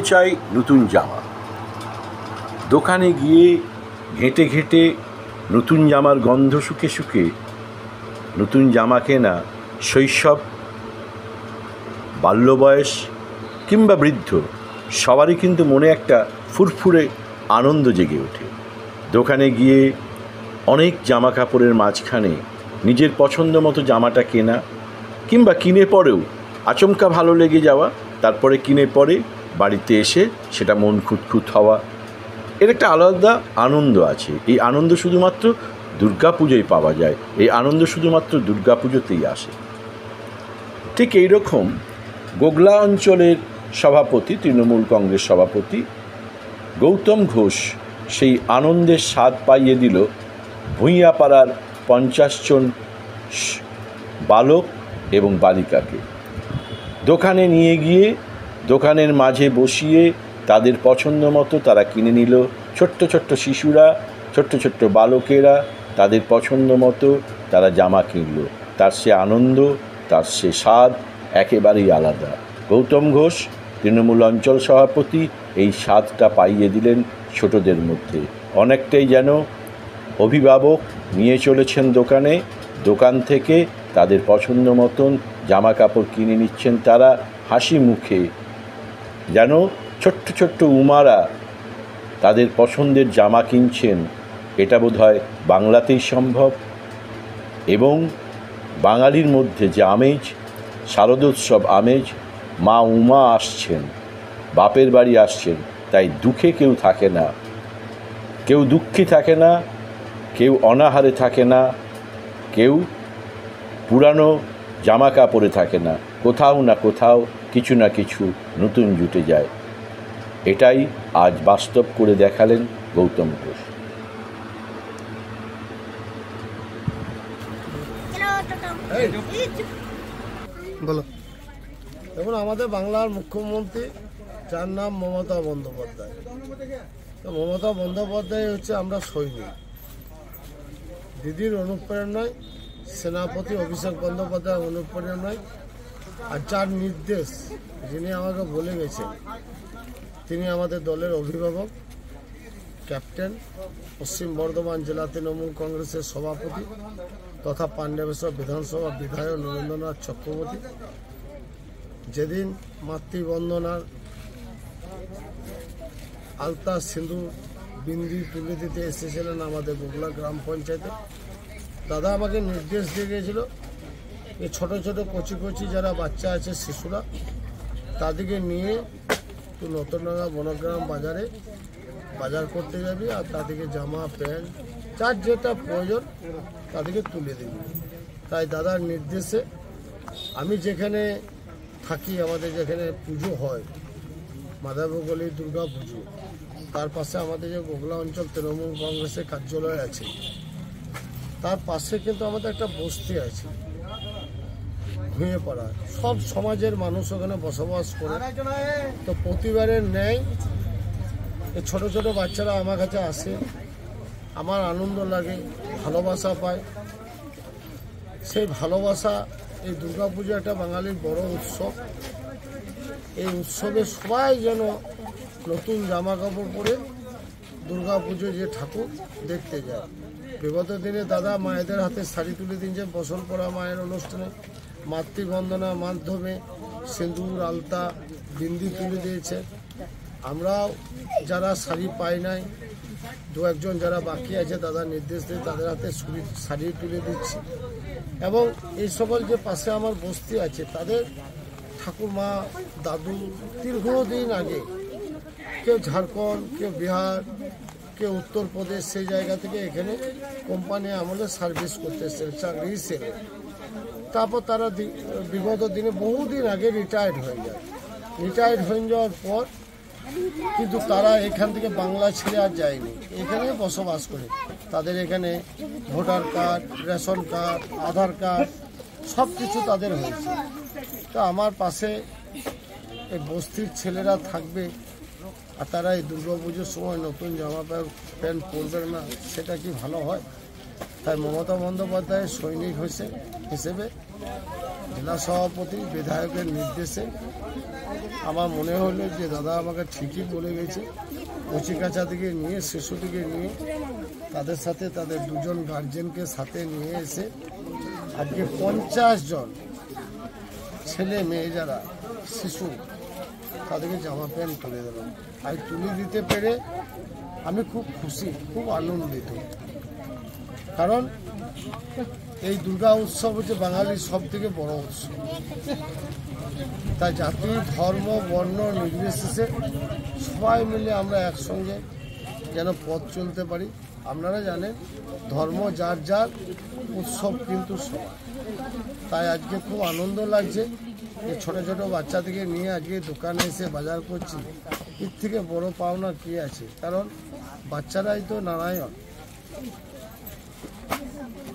চাই নতুন জামা। দোকানে গিয়ে ঘেঁটে ঘেঁটে নতুন জামার গন্ধ শুকে শুকে নতুন জামা কেনা শৈশব, বাল্যবয়স কিংবা বৃদ্ধ সবারই কিন্তু মনে একটা ফুরফুরে আনন্দ জেগে ওঠে। দোকানে গিয়ে অনেক জামা কাপড়ের মাঝখানে নিজের পছন্দ মতো জামাটা কেনা কিংবা কিনে পরেও আচমকা ভালো লেগে যাওয়া, তারপরে কিনে পরে বাড়িতে এসে সেটা মন খুঁতখুত হওয়া, এর একটা আলাদা আনন্দ আছে। এই আনন্দ শুধুমাত্র দুর্গাপুজোয় পাওয়া যায়, এই আনন্দ শুধুমাত্র দুর্গাপুজোতেই আসে। ঠিক এইরকম গোগলা অঞ্চলের সভাপতি, তৃণমূল কংগ্রেস সভাপতি গৌতম ঘোষ সেই আনন্দের স্বাদ পাইয়ে দিল ভূঁইয়াপাড়ার 50 জন বালক এবং বালিকাকে। দোকানে নিয়ে গিয়ে দোকানের মাঝে বসিয়ে তাদের পছন্দ মতো তারা কিনে নিল। ছোট্ট ছোট্ট শিশুরা, ছোট্ট ছোট্ট বালকেরা তাদের পছন্দ মতো তারা জামা কিনল। তার সে আনন্দ, তার সে স্বাদ একেবারেই আলাদা। গৌতম ঘোষ তৃণমূল অঞ্চল সভাপতি এই স্বাদটা পাইয়ে দিলেন ছোটদের মধ্যে। অনেকটাই যেন অভিভাবক নিয়ে চলেছেন দোকানে, দোকান থেকে তাদের পছন্দ মতন জামা কাপড় কিনে নিচ্ছেন তারা হাসি মুখে, যেন ছোট্ট ছোট্ট উমারা তাদের পছন্দের জামা কিনছেন। এটা বোধহয় বাংলাতেই সম্ভব। এবং বাঙালির মধ্যে যে আমেজ, শারদোৎসব আমেজ, মা উমা আসছেন, বাপের বাড়ি আসছেন, তাই দুঃখে কেউ থাকে না, কেউ দুঃখী থাকে না, কেউ অনাহারে থাকে না, কেউ পুরানো জামা কাপড়ে থাকে না। কোথাও না কোথাও কিছু না কিছু নতুন জুটে যায়। এটাই আজ বাস্তব করে দেখালেন গৌতম ঘোষ। বলো। দেখুন, আমাদের বাংলার মুখ্যমন্ত্রী, যার নাম মমতা বন্দ্যোপাধ্যায়, তো মমতা বন্দ্যোপাধ্যায় হচ্ছে আমরা সৈনিক। দিদির অনুপ্রেরণায়, সেনাপতি অভিষেক বন্দ্যোপাধ্যায়ের অনুপ্রেরণায় আর যার নির্দেশ, যিনি আমাকে বলে গেছেন, তিনি আমাদের দলের অভিভাবক, ক্যাপ্টেন, পশ্চিম বর্ধমান জেলা তৃণমূল কংগ্রেসের সভাপতি তথা পাণ্ডবেশ্বর বিধানসভা বিধায়ক নরেন্দ্রনাথ চক্রবর্তী। যেদিন মাতৃবন্দনার আলতা, সিঁদুর, বিন্দি তুলে দিতে এসেছিলেন আমাদের গোগলা গ্রাম পঞ্চায়েতে, দাদা আমাকে নির্দেশ দিয়ে গিয়েছিল এই ছোট ছোট কচি কচি যারা বাচ্চা আছে, শিশুরা, তাদেরকে নিয়ে তুই নতুনডাঙ্গা বনগ্রাম বাজারে বাজার করতে যাবি আর তাদেরকে জামা প্যান্ট যার যেটা প্রয়োজন তাদেরকে তুলে দিবি। তাই দাদার নির্দেশে আমি যেখানে থাকি, আমাদের যেখানে পুজো হয়, মাধবগলি দুর্গা পুজো, তার পাশে আমাদের যে গোগলা অঞ্চল তৃণমূল কংগ্রেসের কার্যালয় আছে, তার পাশে কিন্তু আমাদের একটা বস্তি আছে ভূঁইয়াপাড়া। সব সমাজের মানুষ ওখানে বসবাস করে। তো প্রতিবারের ন্যায় এই ছোটো ছোটো বাচ্চারা আমার কাছে আসে, আমার আনন্দ লাগে, ভালোবাসা পায়। সেই ভালোবাসা, এই দুর্গাপুজো একটা বাঙালির বড় উৎসব। এই উৎসবে সবাই যেন নতুন জামা কাপড় পরে দুর্গাপুজো যে ঠাকুর দেখতে যায়। বিগত দিনে দাদা মায়েদের হাতে শাড়ি তুলে দিয়েছেন বসন পড়া মায়ের অনুষ্ঠানে, মাতৃবন্দনার মাধ্যমে সিঁদুর, আলতা, বিন্দি তুলে দিয়েছে। আমরাও যারা শাড়ি পাই নাই, দু একজন যারা বাকি আছে, দাদা নির্দেশ দিয়ে তাদের হাতে শাড়ি তুলে দিচ্ছি। এবং এই সকল যে পাশে আমার বস্তি আছে, তাদের ঠাকুরমা, দাদু দীর্ঘদিন আগে, কেউ ঝাড়খণ্ড, কেউ বিহার, কেউ উত্তরপ্রদেশ, সেই জায়গা থেকে এখানে কোম্পানি আমলে সার্ভিস করতে এসেছে চাকরি হিসেবে। তারপর তারা বিগত দিনে বহুদিন আগে রিটায়ার্ড হয়ে যায়। রিটায়ার্ড হয়ে যাওয়ার পর কিন্তু তারা এখান থেকে বাংলা ছেড়ে আর যায়নি, এখানে বসবাস করে। তাদের এখানে ভোটার কার্ড, রেশন কার্ড, আধার কার্ড সব কিছু তাদের হয়েছে। তা আমার পাশে এই বস্তির ছেলেরা থাকবে আর তারা এই দুর্গাপুজোর সময় নতুন জামা প্যান্ট পরবে না, সেটা কি ভালো হয়? তাই মমতা বন্দ্যোপাধ্যায়ের সৈনিক হিসেবে জেলা সভাপতি বিধায়কের নির্দেশে আমার মনে হলো যে দাদা আমাকে ঠিকই বলে গেছে, কচিকাঁচা থেকে নিয়ে শিশু থেকে নিয়ে তাদের সাথে তাদের দুজন গার্জেনকে সাথে নিয়ে এসে আজকে 50 জন ছেলে মেয়ে যারা শিশু তাদেরকে জামা প্যান্ট তুলে দিলাম। আর তুলে দিতে পেরে আমি খুব খুশি, খুব আনন্দিত। কারণ এই দুর্গা উৎসব হচ্ছে বাঙালির সব থেকে বড় উৎসব। তাই জাতি ধর্ম বর্ণ নির্বিশেষে সবাই মিলে আমরা একসঙ্গে যেন পথ চলতে পারি। আপনারা জানেন ধর্ম যার যার, উৎসব কিন্তু সবার। তাই আজকে খুব আনন্দ লাগছে যে ছোটো ছোটো বাচ্চা থেকে নিয়ে আজকে দোকানে এসে বাজার করছি। এর থেকে বড় পাওনা কী আছে? কারণ বাচ্চারাই তো নারায়ণ।